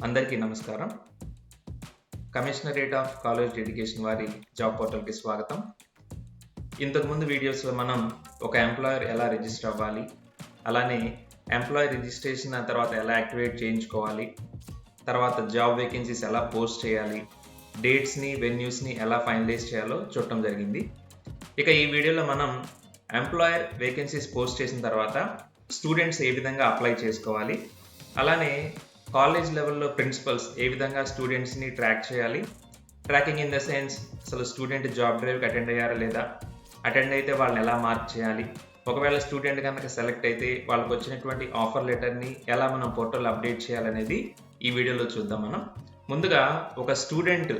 అందరికీ నమస్కారం. Commissionerate of college education వారి జాబ్ పోర్టల్‌కి స్వాగతం. ఇంతకుముందు వీడియోస్‌లో మనం ఒక ఎంప్లాయర్ ఎలా రిజిస్టర్ అవ్వాలి, అలానే ఎంప్లాయీ రిజిస్ట్రేషన్ తర్వాత ఎలా యాక్టివేట్ చేయించుకోవాలి, తర్వాత జాబ్ వేకెన్సీస్ ఎలా పోస్ట్ చేయాలి, డేట్స్‌ని, వెన్యూస్‌ని ఎలా ఫైనలైజ్ చేయాలో చూడటం జరిగింది. ఇక ఈ వీడియోలో మనం ఎంప్లాయర్ వేకెన్సీస్ పోస్ట్ చేసిన తర్వాత స్టూడెంట్స్ ఏ విధంగా అప్లై చేసుకోవాలి, అలానే కాలేజ్ లెవెల్లో ప్రిన్సిపల్స్ ఏ విధంగా స్టూడెంట్స్ని ట్రాక్ చేయాలి, ట్రాకింగ్ ఇన్ ద సెన్స్ అసలు స్టూడెంట్ జాబ్ డ్రైవ్కి అటెండ్ అయ్యారా లేదా, అటెండ్ అయితే వాళ్ళని ఎలా మార్క్ చేయాలి, ఒకవేళ స్టూడెంట్ కనుక సెలెక్ట్ అయితే వాళ్ళకి వచ్చినటువంటి ఆఫర్ లెటర్ని ఎలా మనం పోర్టల్ అప్డేట్ చేయాలనేది ఈ వీడియోలో చూద్దాం. మనం ముందుగా ఒక స్టూడెంట్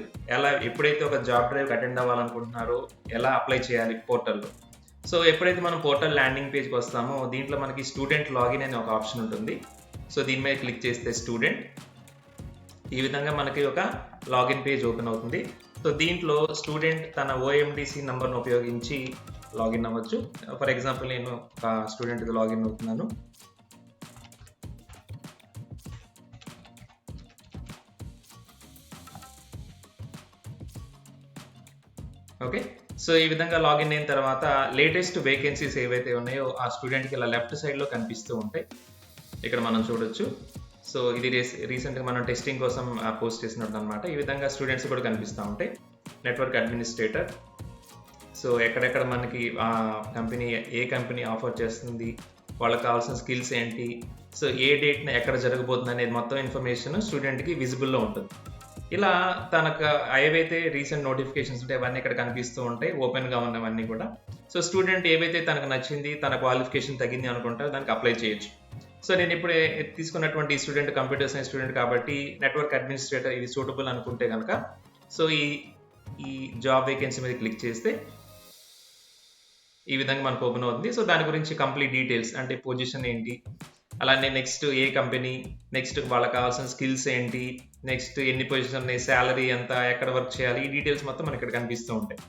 ఎప్పుడైతే ఒక జాబ్ డ్రైవ్కి అటెండ్ అవ్వాలనుకుంటున్నారో ఎలా అప్లై చేయాలి పోర్టల్లో. సో ఎప్పుడైతే మనం పోర్టల్ ల్యాండింగ్ పేజ్కి వస్తామో దీంట్లో మనకి స్టూడెంట్ లాగిన్ అనే ఒక ఆప్షన్ ఉంటుంది. సో దీని మీద క్లిక్ చేస్తే స్టూడెంట్ ఈ విధంగా మనకి ఒక లాగిన్ పేజ్ ఓపెన్ అవుతుంది. సో దీంట్లో స్టూడెంట్ తన OMDC నంబర్ను ఉపయోగించి లాగిన్ అవ్వచ్చు. ఫర్ ఎగ్జాంపుల్ నేను ఒక స్టూడెంట్కి లాగిన్ అవుతున్నాను. ఓకే, సో ఈ విధంగా లాగిన్ అయిన తర్వాత లేటెస్ట్ వేకెన్సీస్ ఏవైతే ఉన్నాయో ఆ స్టూడెంట్కి ఇలా లెఫ్ట్ సైడ్లో కనిపిస్తూ ఉంటాయి. ఇక్కడ మనం చూడొచ్చు. సో ఇది రీసెంట్గా మనం టెస్టింగ్ కోసం పోస్ట్ చేసినట్టు అనమాట. ఈ విధంగా స్టూడెంట్స్ కూడా కనిపిస్తూ ఉంటాయి. నెట్వర్క్ అడ్మినిస్ట్రేటర్, సో ఎక్కడెక్కడ మనకి ఏ కంపెనీ ఆఫర్ చేస్తుంది, వాళ్ళకి కావాల్సిన స్కిల్స్ ఏంటి, సో ఏ డేట్న ఎక్కడ జరగబోతుంది అనేది మొత్తం ఇన్ఫర్మేషన్ స్టూడెంట్కి విజిబుల్లో ఉంటుంది. ఇలా తనకు ఏవైతే రీసెంట్ నోటిఫికేషన్స్ ఉంటాయి అవన్నీ ఇక్కడ కనిపిస్తూ ఉంటాయి, ఓపెన్గా ఉన్నవన్నీ కూడా. సో స్టూడెంట్ ఏవైతే తనకు నచ్చింది, తన క్వాలిఫికేషన్ తగ్గింది అనుకుంటారో దానికి అప్లై చేయొచ్చు. సో నేను ఇప్పుడు తీసుకున్నటువంటి స్టూడెంట్ కంప్యూటర్ సైన్స్ స్టూడెంట్ కాబట్టి నెట్వర్క్ అడ్మినిస్ట్రేటర్ ఇది సూటబుల్ అనుకుంటే కనుక సో ఈ జాబ్ వేకెన్సీ మీద క్లిక్ చేస్తే ఈ విధంగా మనకు ఓపెన్ అవుతుంది. సో దాని గురించి కంప్లీట్ డీటెయిల్స్ అంటే పొజిషన్ ఏంటి, అలానే నెక్స్ట్ ఏ కంపెనీ, నెక్స్ట్ వాళ్ళకి కావాల్సిన స్కిల్స్ ఏంటి, నెక్స్ట్ ఎన్ని పొజిషన్ ఉన్నాయి, శాలరీ ఎంత, ఎక్కడ వర్క్ చేయాలి, ఈ డీటెయిల్స్ మొత్తం మనకి ఇక్కడ కనిపిస్తూ ఉంటాయి.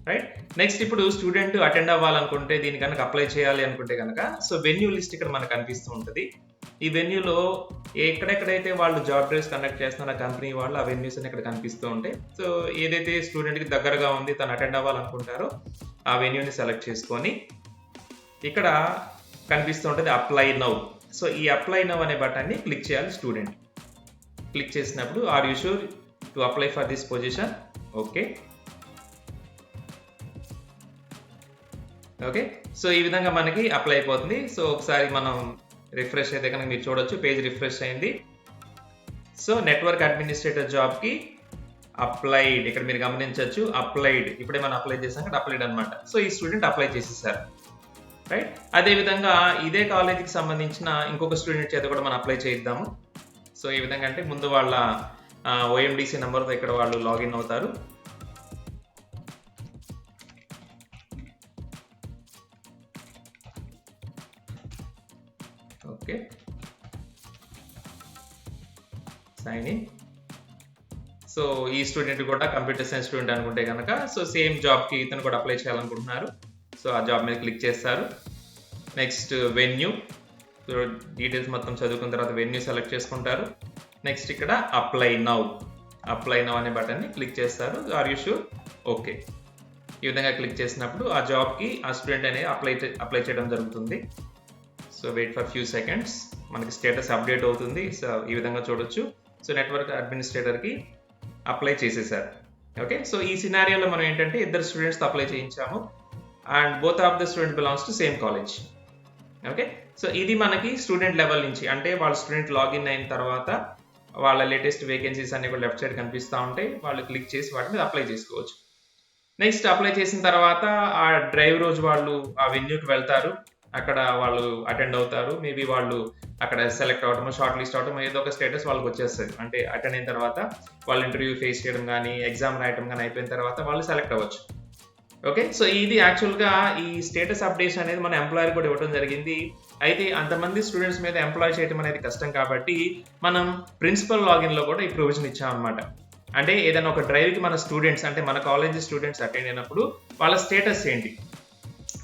రైట్, నెక్స్ట్ ఇప్పుడు స్టూడెంట్ అటెండ్ అవ్వాలనుకుంటే దీని కనుక అప్లై చేయాలి అనుకుంటే కనుక సో వెన్యూ లిస్ట్ ఇక్కడ మనకు కనిపిస్తూ ఉంటుంది. ఈ వెన్యూలో ఎక్కడెక్కడైతే వాళ్ళు జాబ్ డ్రైవ్స్ కండక్ట్ చేస్తున్న కంపెనీ వాళ్ళు ఆ వెన్యూస్ అని ఇక్కడ కనిపిస్తూ ఉంటాయి. సో ఏదైతే స్టూడెంట్కి దగ్గరగా ఉంది తను అటెండ్ అవ్వాలనుకుంటారో ఆ వెన్యూని సెలెక్ట్ చేసుకొని ఇక్కడ కనిపిస్తూ ఉంటుంది అప్లై నౌ. సో ఈ అప్లై నౌ అనే బటన్ని క్లిక్ చేయాలి స్టూడెంట్. క్లిక్ చేసినప్పుడు are you sure to apply for this position, okay okay. So ఈ విధంగా మనకి అప్లై అయిపోతుంది. సో ఒకసారి మనం రిఫ్రెష్ అయితే కనుక మీరు చూడొచ్చు, పేజ్ రిఫ్రెష్ అయింది. సో నెట్వర్క్ అడ్మినిస్ట్రేటర్ జాబ్కి అప్లైడ్ ఇక్కడ మీరు గమనించవచ్చు, అప్లైడ్ ఇప్పుడే మనం అప్లై చేసాం కదా, అప్లైడ్ అనమాట. సో ఈ స్టూడెంట్ అప్లై చేసేసారు. రైట్, అదేవిధంగా ఇదే కాలేజీకి సంబంధించిన ఇంకొక స్టూడెంట్ చేత కూడా మనం అప్లై చేద్దాము. సో ఈ విధంగా అంటే ముందు వాళ్ళ OMDC నెంబర్తో ఇక్కడ వాళ్ళు లాగిన్ అవుతారు. Okay, sign in. సో ఈ స్టూడెంట్ కూడా కంప్యూటర్ సైన్స్ స్టూడెంట్ అనుకుంటే కనుక సో సేమ్ జాబ్కి ఇతను కూడా అప్లై చేయాలనుకుంటున్నారు. సో ఆ జాబ్ మీద క్లిక్ చేస్తారు. నెక్స్ట్ వెన్యూ, సో డీటెయిల్స్ మొత్తం చదువుకున్న తర్వాత వెన్యూ సెలెక్ట్ చేసుకుంటారు. నెక్స్ట్ ఇక్కడ అప్లై నౌ అనే బటన్ని క్లిక్ చేస్తారు. Are you sure, okay. ఈ విధంగా క్లిక్ చేసినప్పుడు ఆ జాబ్కి ఆ స్టూడెంట్ అనేది అప్లై చేయడం జరుగుతుంది. So wait for few seconds, మనకి స్టేటస్ అప్డేట్ అవుతుంది. సో ఈ విధంగా చూడొచ్చు. సో నెట్వర్క్ అడ్మినిస్ట్రేటర్కి అప్లై చేసేసారు. ఓకే, సో ఈ సినారియోలో మనం ఏంటంటే ఇద్దరు స్టూడెంట్స్తో అప్లై చేయించాము and both of the student belongs to same college. Okay, so ఇది మనకి స్టూడెంట్ లెవెల్ నుంచి అంటే వాళ్ళ స్టూడెంట్ లాగిన్ అయిన తర్వాత వాళ్ళ లేటెస్ట్ వేకెన్సీస్ అన్ని కూడా లెఫ్ట్ సైడ్ కనిపిస్తూ ఉంటాయి. వాళ్ళు క్లిక్ చేసి వాటి మీద అప్లై చేసుకోవచ్చు. నెక్స్ట్ అప్లై చేసిన తర్వాత ఆ డ్రైవ్ రోజు వాళ్ళు ఆ వెన్యూకి వెళ్తారు, అక్కడ వాళ్ళు అటెండ్ అవుతారు. మేబీ వాళ్ళు అక్కడ సెలెక్ట్ అవటము, షార్ట్ లిస్ట్ అవటం, ఏదో ఒక స్టేటస్ వాళ్ళకి వచ్చేస్తుంది. అంటే అటెండ్ అయిన తర్వాత వాళ్ళు ఇంటర్వ్యూ ఫేస్ చేయడం కానీ ఎగ్జామ్ రాయటం కానీ అయిపోయిన తర్వాత వాళ్ళు సెలెక్ట్ అవ్వచ్చు. ఓకే, సో ఇది యాక్చువల్గా ఈ స్టేటస్ అప్డేషన్ అనేది మన ఎంప్లాయర్ కూడా ఇవ్వడం జరిగింది. అయితే అంతమంది స్టూడెంట్స్ మీద ఎంప్లాయ్ చేయడం అనేది కష్టం కాబట్టి మనం ప్రిన్సిపల్ లాగిన్లో కూడా ఈ ప్రొవిజన్ ఇచ్చామన్నమాట. అంటే ఏదైనా ఒక డ్రైవ్కి మన స్టూడెంట్స్ అంటే మన కాలేజ్ స్టూడెంట్స్ అటెండ్ అయినప్పుడు వాళ్ళ స్టేటస్ ఏంటి,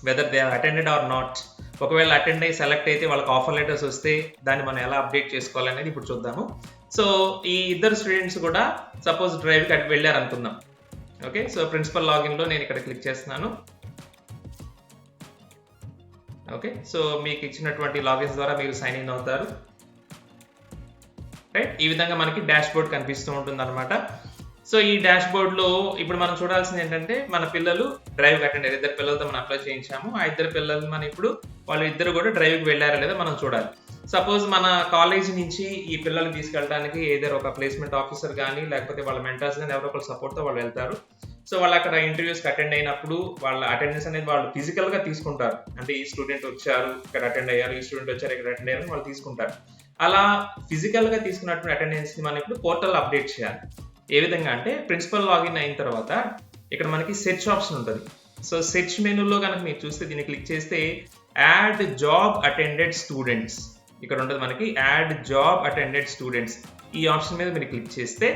whether they are attended or not, ఒకవేళ అటెండ్ అయ్యి సెలెక్ట్ అయితే వాళ్ళకి ఆఫర్ లెటర్స్ వస్తే దాన్ని మనం ఎలా అప్డేట్ చేసుకోవాలనేది ఇప్పుడు చూద్దాము. సో ఈ ఇద్దరు స్టూడెంట్స్ కూడా సపోజ్ డ్రైవ్కి అటు వెళ్ళారు అనుకుందాం. ఓకే, సో ప్రిన్సిపల్ లాగిన్లో నేను ఇక్కడ క్లిక్ చేస్తున్నాను. ఓకే, సో మీకు ఇచ్చినటువంటి లాగిన్స్ ద్వారా మీరు సైన్ ఇన్ అవుతారు. రైట్, ఈ విధంగా మనకి డాష్ బోర్డ్ కనిపిస్తూ ఉంటుంది అనమాట. సో ఈ డాష్ బోర్డ్లో ఇప్పుడు మనం చూడాల్సింది ఏంటంటే మన పిల్లలు డ్రైవ్కి అటెండ్ అయ్యారు. ఇద్దరు పిల్లలతో మనం అప్లై చేయించాము. ఆ ఇద్దరు పిల్లలు మనం ఇప్పుడు వాళ్ళు ఇద్దరు కూడా డ్రైవ్కి వెళ్ళారా లేదా మనం చూడాలి. సపోజ్ మన కాలేజ్ నుంచి ఈ పిల్లల్ని తీసుకెళ్ళడానికి ఏదో ఒక ప్లేస్మెంట్ ఆఫీసర్ కానీ లేకపోతే వాళ్ళ మెంటర్స్ కానీ ఎవరో ఒకరు సపోర్ట్తో వాళ్ళు వెళ్తారు. సో వాళ్ళు అక్కడ ఇంటర్వ్యూస్కి అటెండ్ అయినప్పుడు వాళ్ళ అటెండెన్స్ అనేది వాళ్ళు ఫిజికల్గా తీసుకుంటారు. అంటే ఈ స్టూడెంట్ వచ్చారు ఇక్కడ అటెండ్ అయ్యారు, ఈ స్టూడెంట్ వచ్చారు ఇక్కడ అటెండ్ అయ్యారు వాళ్ళు తీసుకుంటారు. అలా ఫిజికల్గా తీసుకున్నటువంటి అటెండెన్స్ని మనం ఇప్పుడు పోర్టల్ అప్డేట్ చేయాలి. ఏ విధంగా అంటే ప్రిన్సిపల్ లాగిన్ అయిన తర్వాత ఇక్కడ మనకి సెర్చ్ ఆప్షన్ ఉంటుంది. సో సెర్చ్ మెనూలో కనుక మీరు చూస్తే దీన్ని క్లిక్ చేస్తే యాడ్ జాబ్ అటెండెడ్ స్టూడెంట్స్ ఇక్కడ ఉంటుంది. మనకి యాడ్ జాబ్ అటెండెడ్ స్టూడెంట్స్ ఈ ఆప్షన్ మీద మీరు క్లిక్ చేస్తే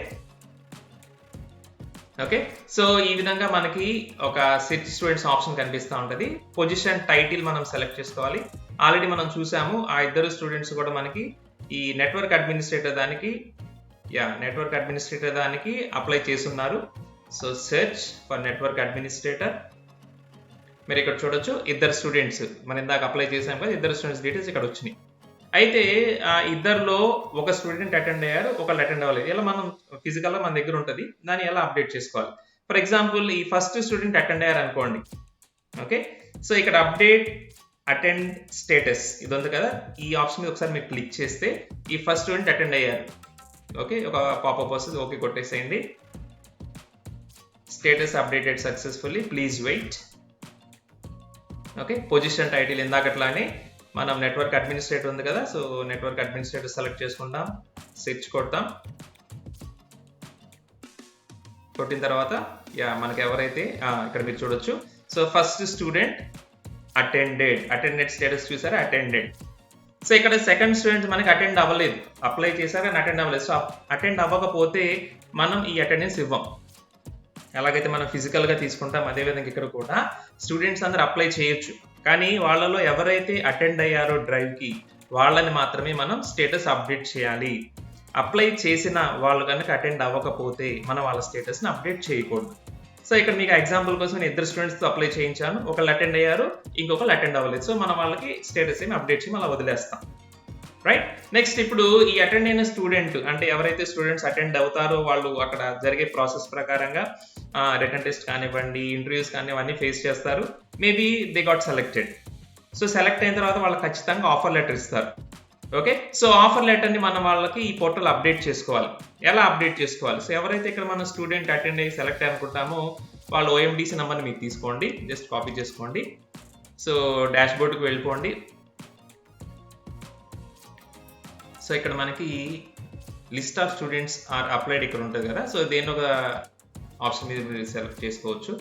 ఓకే, సో ఈ విధంగా మనకి ఒక సెర్చ్ స్టూడెంట్స్ ఆప్షన్ కనిపిస్తూ ఉంటుంది. పొజిషన్ టైటిల్ మనం సెలెక్ట్ చేసుకోవాలి. ఆల్రెడీ మనం చూసాము ఆ ఇద్దరు స్టూడెంట్స్ కూడా మనకి ఈ నెట్వర్క్ అడ్మినిస్ట్రేటర్ దానికి అప్లై చేస్తున్నారు. So search for network administrator మీరు ఇక్కడ చూడొచ్చు. ఇద్దరు స్టూడెంట్స్ మనం ఇందాక అప్లై చేసాం కదా, ఇద్దరు స్టూడెంట్స్ డీటెయిల్స్ ఇక్కడ వచ్చినాయి. అయితే ఇద్దరిలో ఒక స్టూడెంట్ అటెండ్ అయ్యారు, ఒకళ్ళు అటెండ్ అవ్వలేదు. ఇలా మనం ఫిజికల్గా మన దగ్గర ఉంటుంది, దాన్ని ఎలా అప్డేట్ చేసుకోవాలి. ఫర్ ఎగ్జాంపుల్ ఈ ఫస్ట్ స్టూడెంట్ అటెండ్ అయ్యారు అనుకోండి. ఓకే, సో ఇక్కడ అప్డేట్ అటెండ్ స్టేటస్ ఇది ఉంది కదా, ఈ ఆప్షన్ మీద ఒకసారి మీరు క్లిక్ చేస్తే ఈ ఫస్ట్ స్టూడెంట్ అటెండ్ అయ్యారు. ఓకే, ఒక పాపప్ వస్తుంది, ఓకే కొట్టేసేయండి. Status updated successfully, please wait. Okay, position title ఇందాకట్లానే మనం నెట్వర్క్ అడ్మినిస్ట్రేటర్ ఉంది కదా, సో నెట్వర్క్ అడ్మినిస్ట్రేటర్ సెలెక్ట్ చేసుకుంటాం, సెర్చ్ కొడతాం. కొట్టిన తర్వాత మనకి ఎవరైతే ఇక్కడ మీరు చూడొచ్చు. So first student attended status చూసారా, అటెండెడ్. సో ఇక్కడ సెకండ్ స్టూడెంట్ మనకి అటెండ్ అవ్వలేదు, అప్లై చేశారు కానీ అటెండ్ అవ్వలేదు. సో అటెండ్ అవ్వకపోతే మనం ఈ అటెండెన్స్ ఇవ్వం. ఎలాగైతే మనం ఫిజికల్గా తీసుకుంటాం అదేవిధంగా ఇక్కడ కూడా స్టూడెంట్స్ అందరూ అప్లై చేయొచ్చు, కానీ వాళ్ళలో ఎవరైతే అటెండ్ అయ్యారో డ్రైవ్కి వాళ్ళని మాత్రమే మనం స్టేటస్ అప్డేట్ చేయాలి. అప్లై చేసిన వాళ్ళు కనుక అటెండ్ అవ్వకపోతే మనం వాళ్ళ స్టేటస్ని అప్డేట్ చేయకూడదు. సో ఇక్కడ మీకు ఎగ్జాంపుల్ కోసం నేను ఇద్దరు స్టూడెంట్స్తో అప్లై చేయించాను, ఒకళ్ళు అటెండ్ అయ్యారు, ఇంకొకళ్ళు అటెండ్ అవ్వలేదు. సో మనం వాళ్ళకి స్టేటస్ ఏమి అప్డేట్ చేసి అలా వదిలేస్తాం. రైట్, నెక్స్ట్ ఇప్పుడు ఈ అటెండ్ అయిన స్టూడెంట్ అంటే ఎవరైతే స్టూడెంట్స్ అటెండ్ అవుతారో వాళ్ళు అక్కడ జరిగే ప్రాసెస్ ప్రకారంగా రిటర్న్ టెస్ట్ కానివ్వండి, ఇంటర్వ్యూస్ కానివ్వండి ఫేస్ చేస్తారు. Maybe they got selected. So select అయిన తర్వాత వాళ్ళకి ఖచ్చితంగా ఆఫర్ లెటర్ ఇస్తారు. ఓకే, సో ఆఫర్ లెటర్ని మనం వాళ్ళకి ఈ పోర్టల్ అప్డేట్ చేసుకోవాలి. ఎలా అప్డేట్ చేసుకోవాలి? సో ఎవరైతే ఇక్కడ మన స్టూడెంట్ అటెండ్ అయ్యి సెలెక్ట్ అనుకుంటామో వాళ్ళ ఓఎండిసి నెంబర్ని మీకు తీసుకోండి, జస్ట్ కాపీ చేసుకోండి. సో డాష్ బోర్డ్కి వెళ్ళిపోండి. సో ఇక్కడ మనకి list of students are applied ఇక్కడ ఉంటుంది కదా, సో దేని ఒక ఆప్షన్ మీద మీరు సెలెక్ట్ చేసుకోవచ్చు.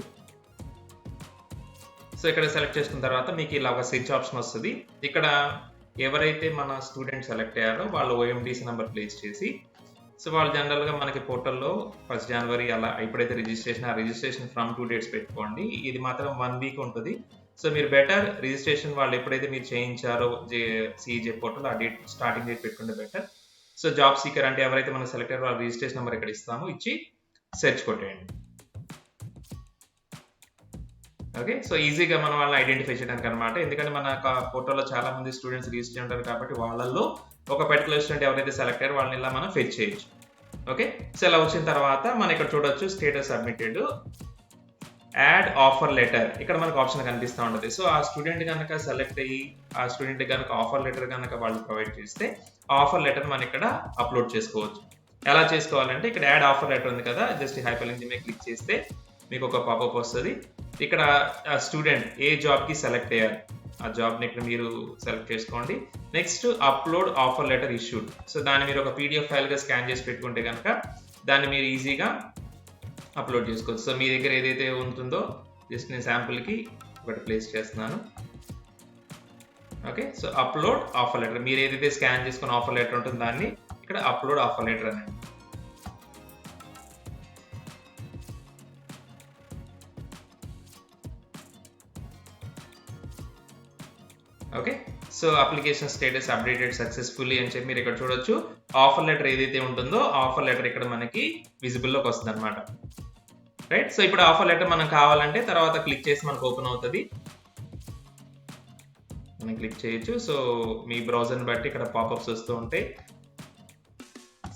సో ఇక్కడ సెలెక్ట్ చేసుకున్న తర్వాత మీకు ఇలా ఒక సెర్చ్ ఆప్షన్ వస్తుంది. ఇక్కడ ఎవరైతే మన స్టూడెంట్ సెలెక్ట్ అయ్యారో వాళ్ళ ఓఎండిసి నెంబర్ ప్లేస్ చేసి, సో వాళ్ళు జనరల్గా మనకి పోర్టల్లో 1 జనవరి అలా ఎప్పుడైతే రిజిస్ట్రేషన్ ఫ్రమ్ 2 డేట్స్ పెట్టుకోండి. ఇది మాత్రం 1 వీక్ ఉంటుంది. సో మీరు బెటర్ రిజిస్ట్రేషన్ వాళ్ళు ఎప్పుడైతే మీరు చేయించారో సిజే పోర్టల్ ఆ డేట్ స్టార్టింగ్ డేట్ పెట్టుకుంటే బెటర్. సో జాబ్ సీకర్ అంటే ఎవరైతే మనం సెలెక్ట్ అయ్యారో వాళ్ళ రిజిస్ట్రేషన్ నెంబర్ ఇక్కడ ఇస్తాము, ఇచ్చి సెర్చ్ కొట్టేయండి. ఓకే, సో ఈజీగా మనం వాళ్ళని ఐడెంటిఫై చేయడానికి అనమాట. ఎందుకంటే మన పోర్టల్లో చాలా మంది స్టూడెంట్స్ రిజిస్టర్ ఉంటారు కాబట్టి వాళ్ళల్లో ఒక పర్టికులర్ స్టూడెంట్ ఎవరైతే సెలెక్ట్ అయ్యారో వాళ్ళని ఇలా మనం ఫెచ్ చేయొచ్చు. ఓకే, సో ఇలా వచ్చిన తర్వాత మనం ఇక్కడ చూడొచ్చు status submitted, add offer letter ఇక్కడ మనకు ఆప్షన్ కనిపిస్తూ ఉంటుంది. సో ఆ స్టూడెంట్ కనుక సెలెక్ట్ అయ్యి ఆ స్టూడెంట్ కనుక ఆఫర్ లెటర్ కనుక వాళ్ళు ప్రొవైడ్ చేస్తే ఆఫర్ లెటర్ మనం ఇక్కడ అప్లోడ్ చేసుకోవచ్చు. ఎలా చేసుకోవాలంటే ఇక్కడ యాడ్ ఆఫర్ లెటర్ ఉంది కదా, జస్ట్ హైపర్ లింక్ మీద క్లిక్ చేస్తే మీకు ఒక పాపప్ వస్తుంది. ఇక్కడ స్టూడెంట్ ఏ జాబ్కి సెలెక్ట్ అయ్యారు ఆ జాబ్ని ఇక్కడ మీరు సెలెక్ట్ చేసుకోండి. Next upload offer letter issued. So దాన్ని మీరు ఒక పీడిఎఫ్ ఫైల్గా స్కాన్ చేసి పెట్టుకుంటే కనుక దాన్ని మీరు ఈజీగా అప్లోడ్ చేసుకోవచ్చు. సో మీ దగ్గర ఏదైతే ఉంటుందో జస్ట్ నేను శాంపుల్కి ఒకటి ప్లేస్ చేస్తున్నాను. Okay, so upload offer letter మీరు ఏదైతే స్కాన్ చేసుకున్న ఆఫర్ లెటర్ ఉంటుందో దాన్ని ఇక్కడ అప్లోడ్ ఆఫర్ లెటర్ అనేది. Okay. So application status updated successfully అని చెప్పి మీరు ఇక్కడ చూడొచ్చు. ఆఫర్ లెటర్ ఏదైతే ఉంటుందో ఆఫర్ లెటర్ ఇక్కడ మనకి విజిబుల్లోకి వస్తుంది అనమాట. రైట్. సో ఇప్పుడు ఆఫర్ లెటర్ మనం కావాలంటే తర్వాత క్లిక్ చేసి మనకు ఓపెన్ అవుతుంది. మనం క్లిక్ చేయొచ్చు. సో మీ బ్రౌజర్ని బట్టి ఇక్కడ పాపప్స్ వస్తూ ఉంటాయి.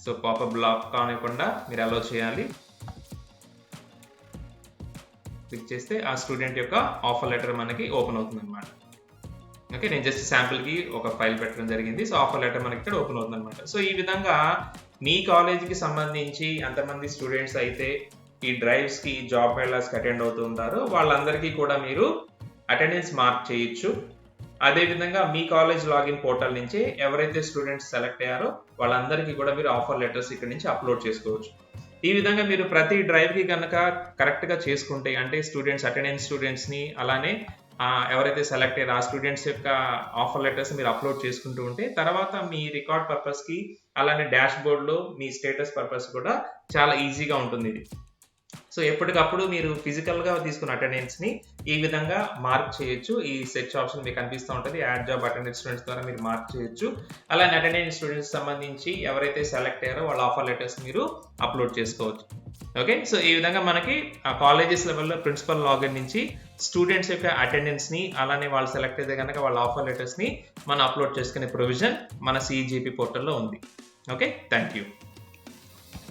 సో పాపప్ బ్లాక్ కానివ్వకుండా మీరు అలో చేయాలి. క్లిక్ చేస్తే ఆ స్టూడెంట్ యొక్క ఆఫర్ లెటర్ మనకి ఓపెన్ అవుతుంది అనమాట. ఓకే. నేను జస్ట్ శాంపుల్కి ఒక ఫైల్ పెట్టడం జరిగింది. సో ఆఫర్ లెటర్ మనకి ఇక్కడ ఓపెన్ అవుతుంది అనమాట. సో ఈ విధంగా మీ కాలేజీకి సంబంధించి ఎంతమంది స్టూడెంట్స్ అయితే ఈ డ్రైవ్స్కి జాబ్ ఫెయిర్స్కి అటెండ్ అవుతూ ఉంటారో వాళ్ళందరికీ కూడా మీరు అటెండెన్స్ మార్క్ చేయొచ్చు. అదేవిధంగా మీ కాలేజ్ లాగిన్ పోర్టల్ నుంచి ఎవరైతే స్టూడెంట్స్ సెలెక్ట్ అయ్యారో వాళ్ళందరికీ కూడా మీరు ఆఫర్ లెటర్స్ ఇక్కడ నుంచి అప్లోడ్ చేసుకోవచ్చు. ఈ విధంగా మీరు ప్రతి డ్రైవ్కి కనుక కరెక్ట్గా చేసుకుంటే, అంటే స్టూడెంట్స్ అటెండెన్స్ స్టూడెంట్స్ని అలానే ఎవరైతే సెలెక్ట్ అయ్యారో ఆ స్టూడెంట్స్ యొక్క ఆఫర్ లెటర్స్ మీరు అప్లోడ్ చేసుకుంటూ ఉంటే తర్వాత మీ రికార్డ్ పర్పస్కి అలానే డాష్ బోర్డ్లో మీ స్టేటస్ పర్పస్ కూడా చాలా ఈజీగా ఉంటుంది ఇది. సో ఎప్పటికప్పుడు మీరు ఫిజికల్గా తీసుకున్న అటెండెన్స్ని ఈ విధంగా మార్క్ చేయొచ్చు. ఈ సెర్చ్ ఆప్షన్ మీకు కనిపిస్తూ ఉంటుంది. యాడ్ జాబ్ అటెండెన్స్ స్టూడెంట్స్ ద్వారా మీరు మార్క్ చేయొచ్చు. అలానే అటెండెన్స్ స్టూడెంట్స్ సంబంధించి ఎవరైతే సెలెక్ట్ అయ్యారో వాళ్ళ ఆఫర్ లెటర్స్ మీరు అప్లోడ్ చేసుకోవచ్చు. ఓకే. సో ఈ విధంగా మనకి కాలేజెస్ లెవెల్లో ప్రిన్సిపల్ లాగిన్ నుంచి స్టూడెంట్స్ యొక్క అటెండెన్స్ని అలానే వాళ్ళు సెలెక్ట్ అయితే కనుక వాళ్ళ ఆఫర్ లెటర్స్ని మనం అప్లోడ్ చేసుకునే ప్రొవిజన్ మన CGP పోర్టల్లో ఉంది. ఓకే. Thank you.